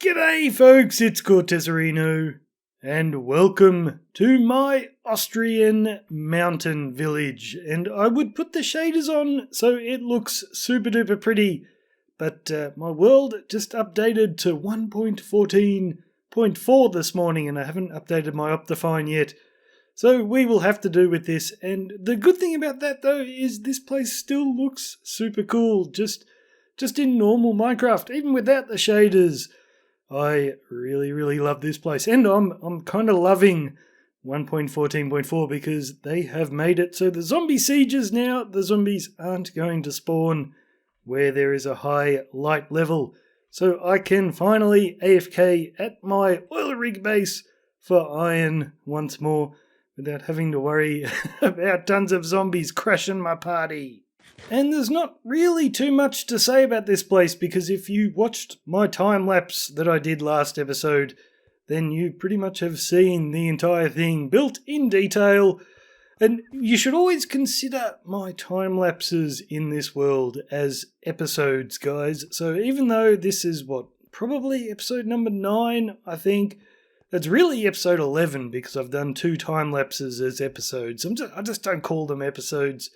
G'day folks, it's Cortezerino, and welcome to my Austrian mountain village. And I would put the shaders on so it looks super duper pretty, but my world just updated to 1.14.4 this morning, and I haven't updated my Optifine yet. So we will have to do with this, and the good thing about that though is this place still looks super cool, just in normal Minecraft, even without the shaders. I really love this place, and I'm kind of loving 1.14.4 because they have made it so the zombie sieges now, the zombies aren't going to spawn where there is a high light level. So I can finally AFK at my oil rig base for iron once more without having to worry about tons of zombies crashing my party. And there's not really too much to say about this place, because if you watched my time-lapse that I did last episode, then you pretty much have seen the entire thing built in detail. And you should always consider my time-lapses in this world as episodes, guys. So even though this is, probably episode number 9, I think, it's really episode 11 because I've done 2 time-lapses as episodes. I just don't call them episodes,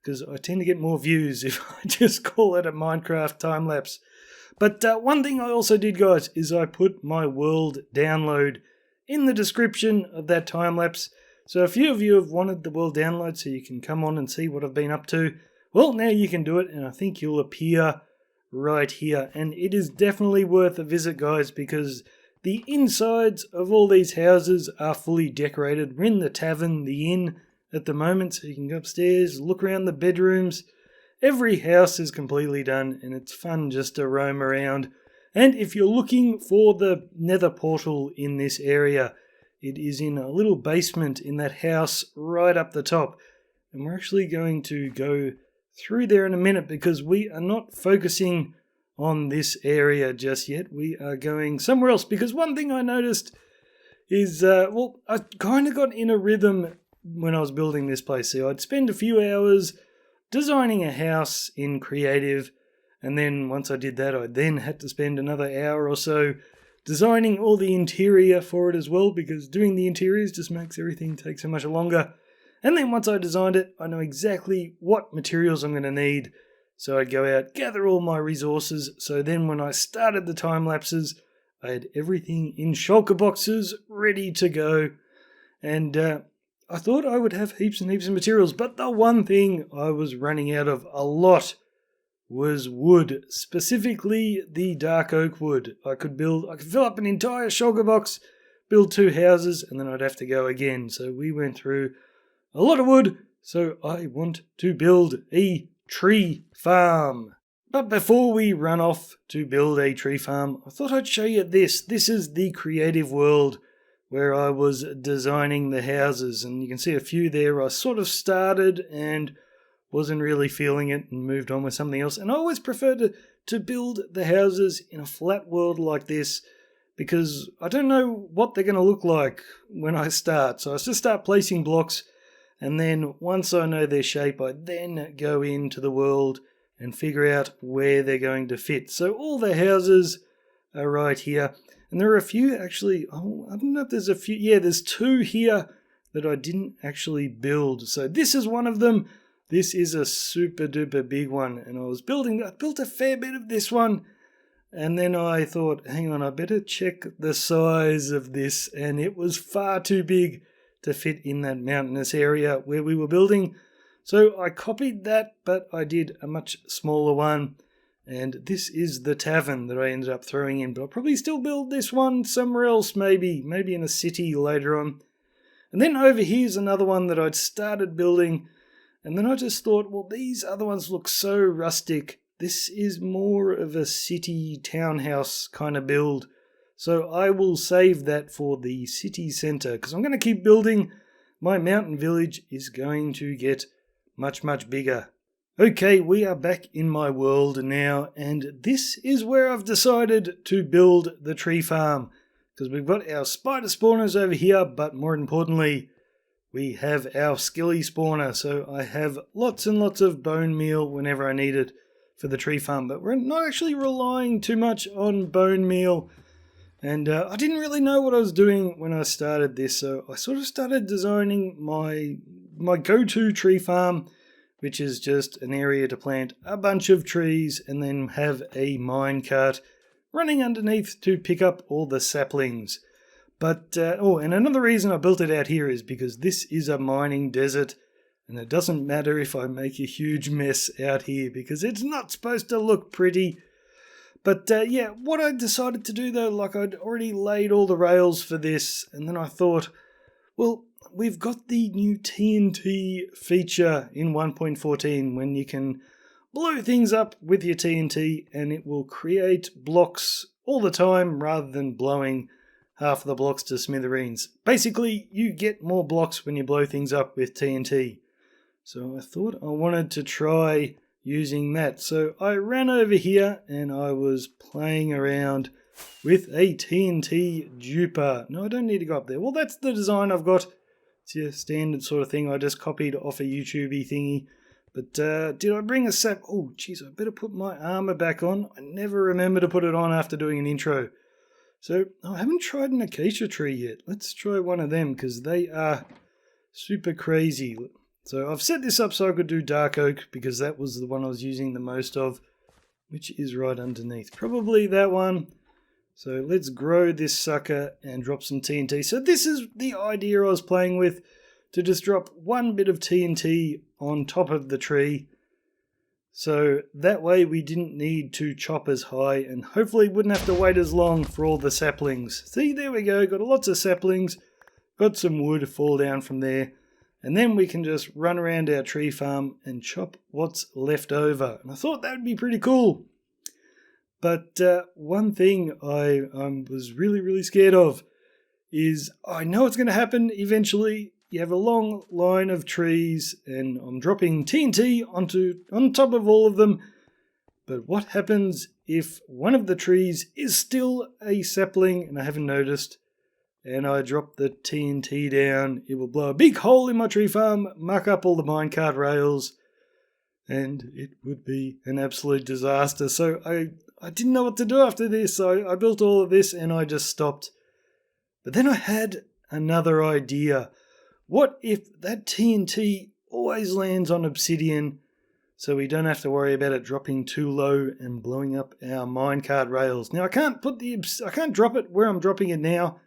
because I tend to get more views if I just call it a Minecraft time-lapse. But one thing I also did, guys, is I put my world download in the description of that time-lapse. So a few of you have wanted the world download so you can come on and see what I've been up to. Well, now you can do it, and I think you'll appear right here. And it is definitely worth a visit, guys, because the insides of all these houses are fully decorated. We're in the tavern, the inn, at the moment, so you can go upstairs, look around the bedrooms. Every house is completely done, and it's fun just to roam around. And if you're looking for the nether portal in this area, it is in a little basement in that house right up the top. And we're actually going to go through there in a minute, because we are not focusing on this area just yet. We are going somewhere else, because one thing I noticed is, I kind of got in a rhythm when I was building this place. So I'd spend a few hours designing a house in creative, and then once I did that, I then had to spend another hour or so designing all the interior for it as well, because doing the interiors just makes everything take so much longer. And then once I designed it, I know exactly what materials I'm going to need. So I'd go out, gather all my resources, so then when I started the time lapses, I had everything in shulker boxes ready to go. And I thought I would have heaps and heaps of materials, but the one thing I was running out of a lot was wood, specifically the dark oak wood. I could fill up an entire shulker box, build 2 houses, and then I'd have to go again. So we went through a lot of wood, so I want to build a tree farm. But before we run off to build a tree farm, I thought I'd show you this. This is the creative world where I was designing the houses, and you can see a few there. I sort of started and wasn't really feeling it and moved on with something else. And I always prefer to build the houses in a flat world like this, because I don't know what they're going to look like when I start. So I just start placing blocks, and then once I know their shape, I then go into the world and figure out where they're going to fit. So all the houses are right here. And there are a few actually, I don't know if there's a few, yeah, there's 2 here that I didn't actually build. So this is one of them. This is a super duper big one, and I built a fair bit of this one, and then I thought, hang on, I better check the size of this, and it was far too big to fit in that mountainous area where we were building. So I copied that, but I did a much smaller one. And this is the tavern that I ended up throwing in. But I'll probably still build this one somewhere else, maybe in a city later on. And then over here's another one that I'd started building. And then I just thought, well, these other ones look so rustic. This is more of a city townhouse kind of build. So I will save that for the city centre, because I'm going to keep building. My mountain village is going to get much bigger. Okay, we are back in my world now, and this is where I've decided to build the tree farm, because we've got our spider spawners over here, but more importantly, we have our skilly spawner. So I have lots and lots of bone meal whenever I need it for the tree farm, but we're not actually relying too much on bone meal And I didn't really know what I was doing when I started this, so I sort of started designing my go-to tree farm, which is just an area to plant a bunch of trees and then have a minecart running underneath to pick up all the saplings. But, and another reason I built it out here is because this is a mining desert, and it doesn't matter if I make a huge mess out here because it's not supposed to look pretty. But what I decided to do though, like I'd already laid all the rails for this, and then I thought, well, we've got the new TNT feature in 1.14 when you can blow things up with your TNT and it will create blocks all the time rather than blowing half the blocks to smithereens. Basically, you get more blocks when you blow things up with TNT. So I thought I wanted to try using that. So I ran over here and I was playing around with a TNT duper. No, I don't need to go up there. Well, that's the design I've got. It's your standard sort of thing I just copied off a YouTube-y thingy. But did I bring a sap? Oh, jeez, I better put my armor back on. I never remember to put it on after doing an intro. So I haven't tried an acacia tree yet. Let's try one of them because they are super crazy. So I've set this up so I could do dark oak because that was the one I was using the most of, which is right underneath. Probably that one. So let's grow this sucker and drop some TNT. So this is the idea I was playing with, to just drop one bit of TNT on top of the tree. So that way we didn't need to chop as high and hopefully wouldn't have to wait as long for all the saplings. See, there we go. Got lots of saplings. Got some wood fall down from there. And then we can just run around our tree farm and chop what's left over. And I thought that would be pretty cool. But one thing I was really, really scared of is I know it's going to happen eventually. You have a long line of trees and I'm dropping TNT on top of all of them. But what happens if one of the trees is still a sapling and I haven't noticed? And I drop the TNT down, it will blow a big hole in my tree farm, muck up all the minecart rails, and it would be an absolute disaster. So I didn't know what to do after this. So I built all of this and I just stopped. But then I had another idea. What if that TNT always lands on obsidian so we don't have to worry about it dropping too low and blowing up our minecart rails? Now I can't drop it where I'm dropping it now,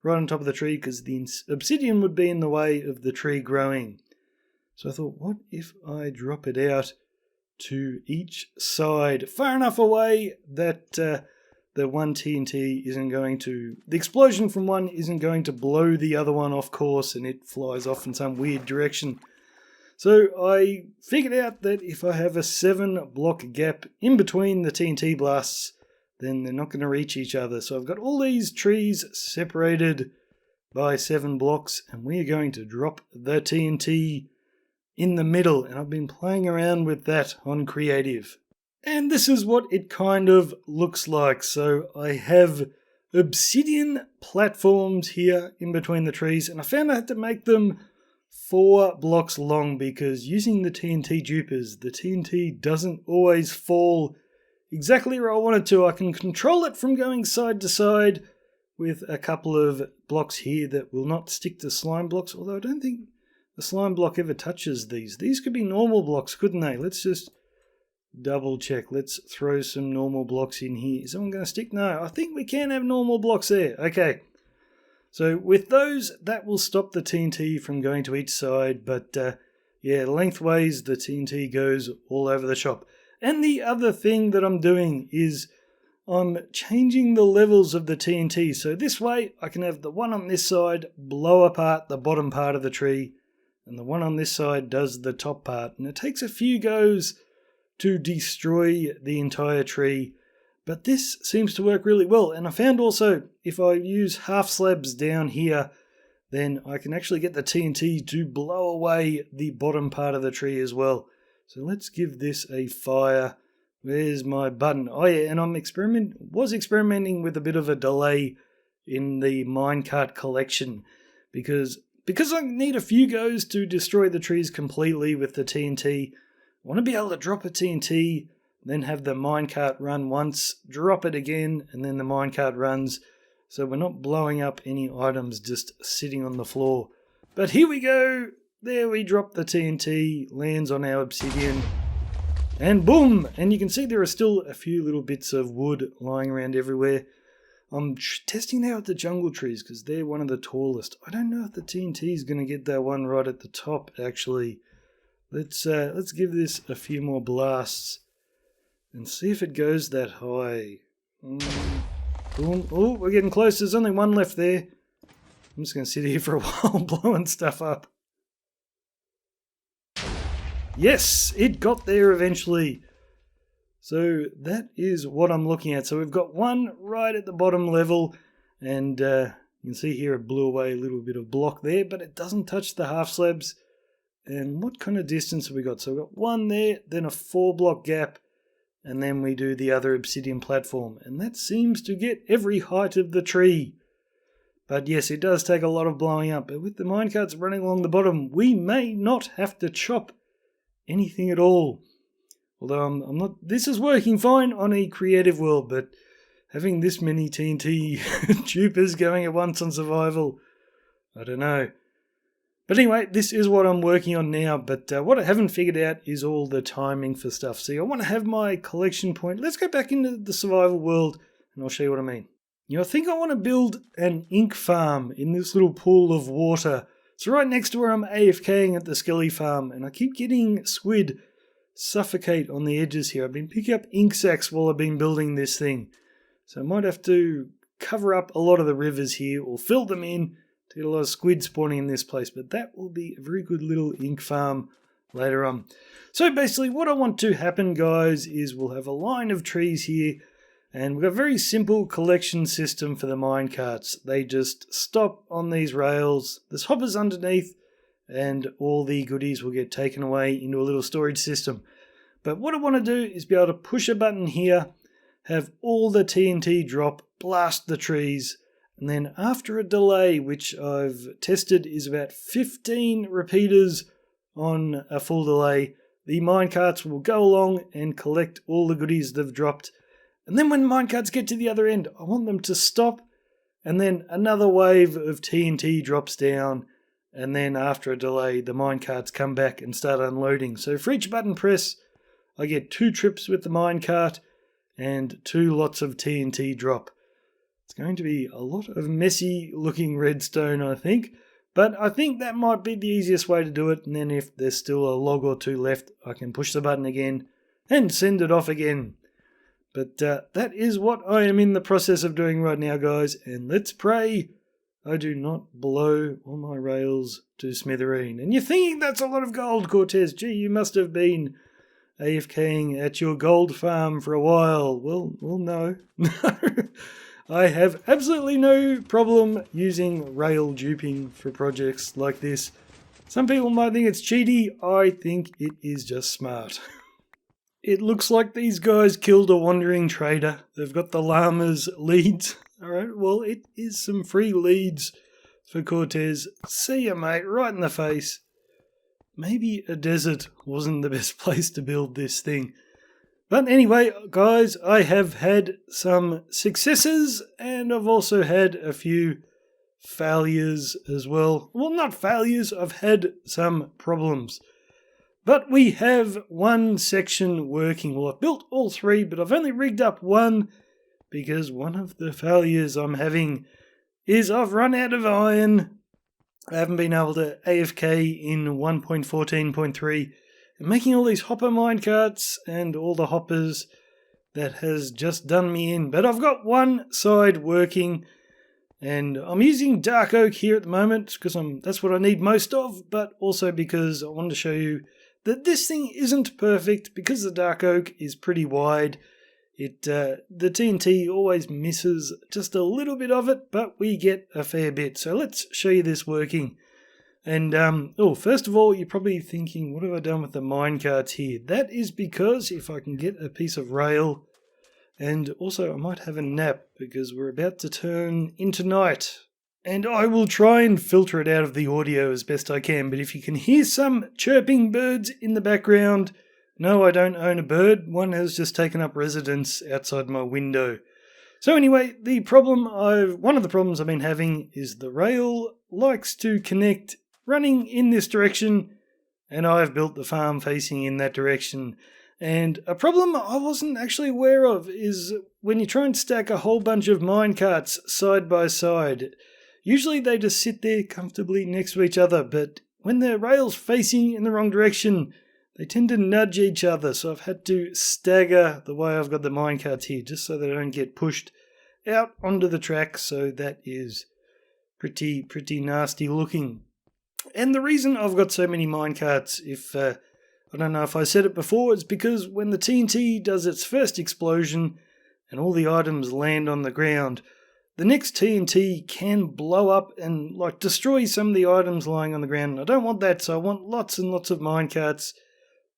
right on top of the tree, because the obsidian would be in the way of the tree growing. So I thought, what if I drop it out to each side, far enough away that the one TNT the explosion from one isn't going to blow the other one off course and it flies off in some weird direction. So I figured out that if I have a 7-block gap in between the TNT blasts, then they're not going to reach each other. So I've got all these trees separated by 7 blocks and we're going to drop the TNT in the middle. And I've been playing around with that on creative. And this is what it kind of looks like. So I have obsidian platforms here in between the trees and I found I had to make them 4 blocks long because using the TNT dupers, the TNT doesn't always fall exactly where I want it to. I can control it from going side to side with a couple of blocks here that will not stick to slime blocks, although I don't think the slime block ever touches these. These could be normal blocks, couldn't they? Let's just double check. Let's throw some normal blocks in here. Is someone going to stick? No, I think we can have normal blocks there. Okay. So with those, that will stop the TNT from going to each side, but lengthways the TNT goes all over the shop. And the other thing that I'm doing is I'm changing the levels of the TNT. So this way I can have the one on this side blow apart the bottom part of the tree and the one on this side does the top part. And it takes a few goes to destroy the entire tree. But this seems to work really well. And I found also if I use half slabs down here, then I can actually get the TNT to blow away the bottom part of the tree as well. So let's give this a fire. Where's my button? Oh yeah, and I'm experimenting with a bit of a delay in the minecart collection because I need a few goes to destroy the trees completely with the TNT. I want to be able to drop a TNT, then have the minecart run once, drop it again, and then the minecart runs. so we're not blowing up any items just sitting on the floor. But here we go. There we drop the TNT, lands on our obsidian, and boom! And you can see there are still a few little bits of wood lying around everywhere. I'm testing now at the jungle trees because they're one of the tallest. I don't know if the TNT is going to get that one right at the top, actually. Let's give this a few more blasts and see if it goes that high. Boom. Oh, we're getting close. There's only one left there. I'm just going to sit here for a while blowing stuff up. Yes, it got there eventually. So that is what I'm looking at. So we've got one right at the bottom level, and you can see here it blew away a little bit of block there, but it doesn't touch the half slabs. And what kind of distance have we got? So we've got one there, then a 4-block gap, and then we do the other obsidian platform. And that seems to get every height of the tree. But yes, it does take a lot of blowing up. But with the minecarts running along the bottom, we may not have to chop anything at all. Although I'm not. This is working fine on a creative world, but having this many TNT dupers going at once on survival, I don't know. But anyway, this is what I'm working on now. But what I haven't figured out is all the timing for stuff. See, I want to have my collection point. Let's go back into the survival world, and I'll show you what I mean. You know, I think I want to build an ink farm in this little pool of water. It's right next to where I'm AFKing at the Skelly farm, and I keep getting squid suffocate on the edges here. I've been picking up ink sacs while I've been building this thing. So I might have to cover up a lot of the rivers here or fill them in to get a lot of squid spawning in this place. But that will be a very good little ink farm later on. So basically what I want to happen, guys, is we'll have a line of trees here, and we've got a very simple collection system for the minecarts. They just stop on these rails. There's hoppers underneath, and all the goodies will get taken away into a little storage system. But what I want to do is be able to push a button here, have all the TNT drop, blast the trees, and then after a delay, which I've tested is about 15 repeaters on a full delay, the minecarts will go along and collect all the goodies they've dropped. And then when minecarts get to the other end, I want them to stop, and then another wave of TNT drops down. And then after a delay, the minecarts come back and start unloading. So for each button press, I get 2 trips with the minecart and 2 lots of TNT drop. It's going to be a lot of messy looking redstone, I think. But I think that might be the easiest way to do it. And then if there's still a log or 2 left, I can push the button again and send it off again. But that is what I am in the process of doing right now, guys. And let's pray I do not blow all my rails to smithereen. And you're thinking that's a lot of gold, Cortez. Gee, you must have been AFKing at your gold farm for a while. Well, no. No. I have absolutely no problem using rail duping for projects like this. Some people might think it's cheaty. I think it is just smart. It looks like these guys killed a wandering trader. They've got the llama's leads. Alright, well, it is some free leads for Cortez. See ya, mate, right in the face. Maybe a desert wasn't the best place to build this thing. But anyway, guys, I have had some successes, and I've also had a few failures as well. Well, not failures, I've had some problems. But we have one section working. Well, I've built all 3, but I've only rigged up one, because one of the failures I'm having is I've run out of iron. I haven't been able to AFK in 1.14.3. And making all these hopper minecarts and all the hoppers, that has just done me in. But I've got one side working, and I'm using dark oak here at the moment because that's what I need most of, but also because I wanted to show you that this thing isn't perfect because the dark oak is pretty wide. The TNT always misses just a little bit of it, but we get a fair bit. So let's show you this working. And, first of all, you're probably thinking, what have I done with the minecarts here? That is because if I can get a piece of rail, and also I might have a nap because we're about to turn into night. And I will try and filter it out of the audio as best I can, but if you can hear some chirping birds in the background, no, I don't own a bird. One has just taken up residence outside my window. So anyway, one of the problems I've been having is the rail likes to connect running in this direction, and I've built the farm facing in that direction. And a problem I wasn't actually aware of is when you try and stack a whole bunch of minecarts side by side, usually they just sit there comfortably next to each other, but when the rail's facing in the wrong direction, they tend to nudge each other, so I've had to stagger the way I've got the minecarts here, just so they don't get pushed out onto the track, so that is pretty nasty looking. And the reason I've got so many minecarts, I don't know if I said it before, it's because when the TNT does its first explosion and all the items land on the ground, the next TNT can blow up and destroy some of the items lying on the ground. I don't want that, so I want lots and lots of minecarts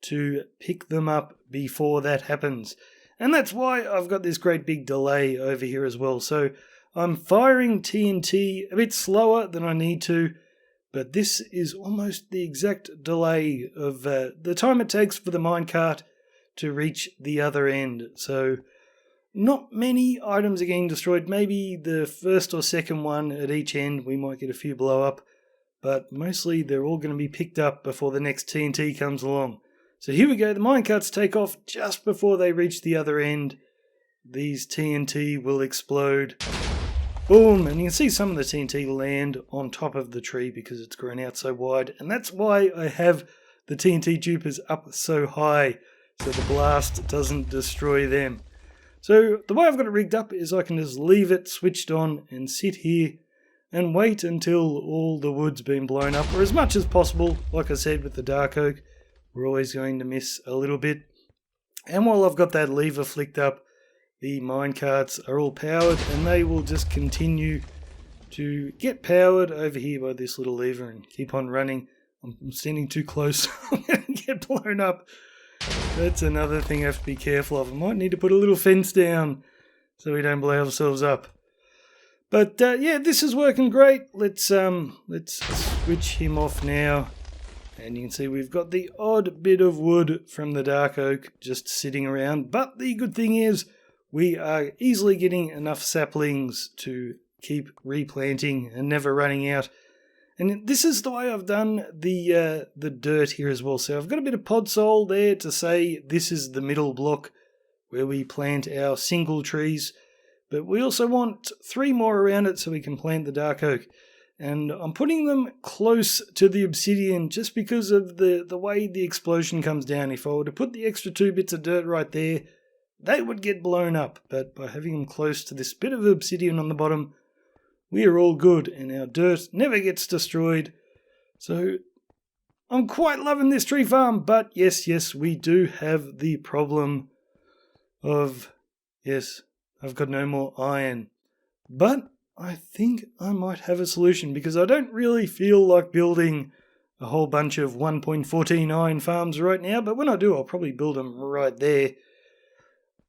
to pick them up before that happens. And that's why I've got this great big delay over here as well. So I'm firing TNT a bit slower than I need to, but this is almost the exact delay of the time it takes for the minecart to reach the other end. So not many items are getting destroyed. Maybe the first or second one at each end, we might get a few blow up, but mostly they're all going to be picked up before the next TNT comes along. So here we go, the minecarts take off just before they reach the other end. These TNT will explode. Boom, and you can see some of the TNT land on top of the tree because it's grown out so wide. And that's why I have the TNT dupers up so high, so the blast doesn't destroy them. So the way I've got it rigged up is I can just leave it switched on and sit here and wait until all the wood's been blown up, or as much as possible. Like I said with the dark oak, we're always going to miss a little bit. And while I've got that lever flicked up, the minecarts are all powered, and they will just continue to get powered over here by this little lever and keep on running. I'm standing too close. I'm going to get blown up. That's another thing I have to be careful of. I might need to put a little fence down so we don't blow ourselves up. But yeah, this is working great. Let's switch him off now. And you can see we've got the odd bit of wood from the dark oak just sitting around. But the good thing is we are easily getting enough saplings to keep replanting and never running out. And this is the way I've done the dirt here as well. So I've got a bit of podsole there to say this is the middle block where we plant our single trees. But we also want 3 more around it so we can plant the dark oak. And I'm putting them close to the obsidian just because of the way the explosion comes down. If I were to put the extra 2 bits of dirt right there, they would get blown up. But by having them close to this bit of obsidian on the bottom, we are all good and our dirt never gets destroyed. So I'm quite loving this tree farm. But yes, we do have the problem of, yes, I've got no more iron. But I think I might have a solution because I don't really feel like building a whole bunch of 1.14 iron farms right now, but when I do, I'll probably build them right there.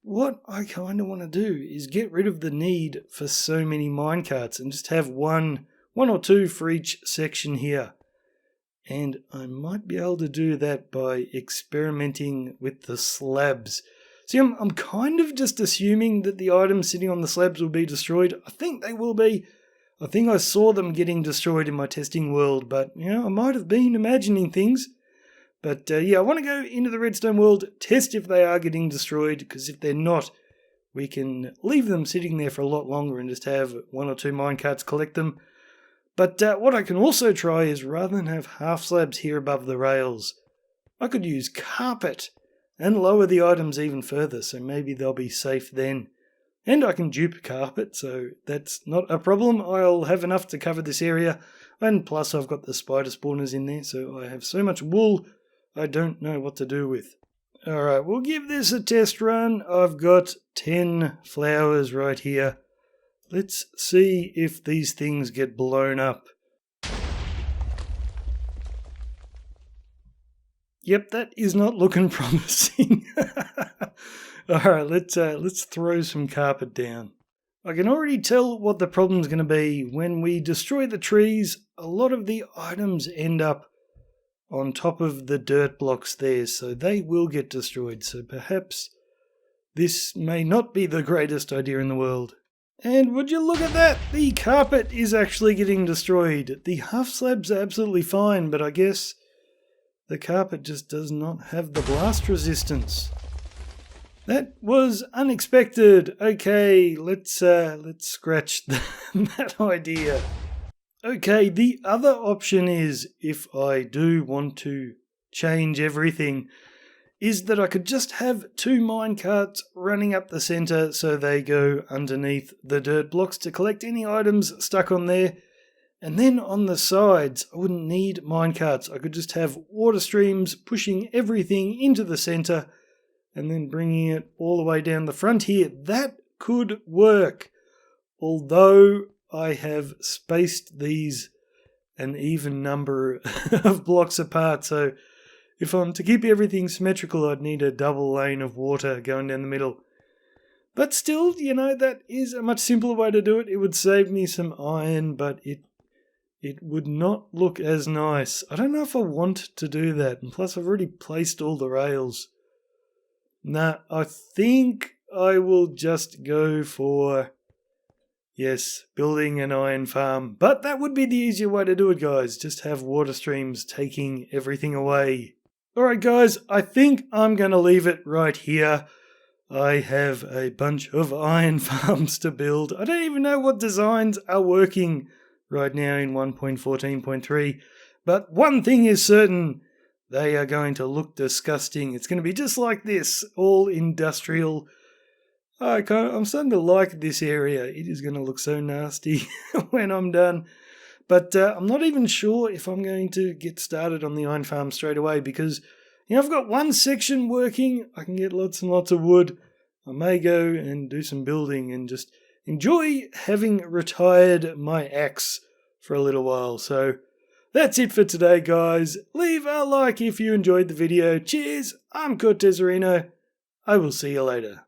What I kind of want to do is get rid of the need for so many minecarts and just have one or two for each section here. And I might be able to do that by experimenting with the slabs. See, I'm kind of just assuming that the items sitting on the slabs will be destroyed. I think they will be. I think I saw them getting destroyed in my testing world, but, I might have been imagining things. But, yeah, I want to go into the redstone world, test if they are getting destroyed, because if they're not, we can leave them sitting there for a lot longer and just have 1 or 2 minecarts collect them. But what I can also try is, rather than have half slabs here above the rails, I could use carpet and lower the items even further, so maybe they'll be safe then. And I can dupe carpet, so that's not a problem. I'll have enough to cover this area, and plus I've got the spider spawners in there, so I have so much wool I don't know what to do with. Alright, we'll give this a test run. I've got 10 flowers right here. Let's see if these things get blown up. Yep, that is not looking promising. Alright, let's throw some carpet down. I can already tell what the problem's going to be. When we destroy the trees, a lot of the items end up on top of the dirt blocks there, so they will get destroyed. So perhaps this may not be the greatest idea in the world. And would you look at that? The carpet is actually getting destroyed. The half slab's absolutely fine, but I guess the carpet just does not have the blast resistance. That was unexpected. Okay, let's scratch that idea. Okay, the other option is, if I do want to change everything, is that I could just have 2 minecarts running up the centre so they go underneath the dirt blocks to collect any items stuck on there. And then on the sides, I wouldn't need minecarts. I could just have water streams pushing everything into the centre and then bringing it all the way down the front here. That could work. Although I have spaced these an even number of blocks apart. So if I'm to keep everything symmetrical, I'd need a double lane of water going down the middle. But still, that is a much simpler way to do it. It would save me some iron, but it would not look as nice. I don't know if I want to do that. And plus, I've already placed all the rails. Nah, I think I will just go for, yes, building an iron farm. But that would be the easier way to do it, guys. Just have water streams taking everything away. Alright, guys, I think I'm going to leave it right here. I have a bunch of iron farms to build. I don't even know what designs are working right now in 1.14.3. But one thing is certain. They are going to look disgusting. It's going to be just like this, all industrial. I'm starting to like this area. It is going to look so nasty when I'm done. But I'm not even sure if I'm going to get started on the iron farm straight away because, I've got one section working. I can get lots and lots of wood. I may go and do some building and just enjoy having retired my axe for a little while. So that's it for today, guys. Leave a like if you enjoyed the video. Cheers, I'm Cortezerino. I will see you later.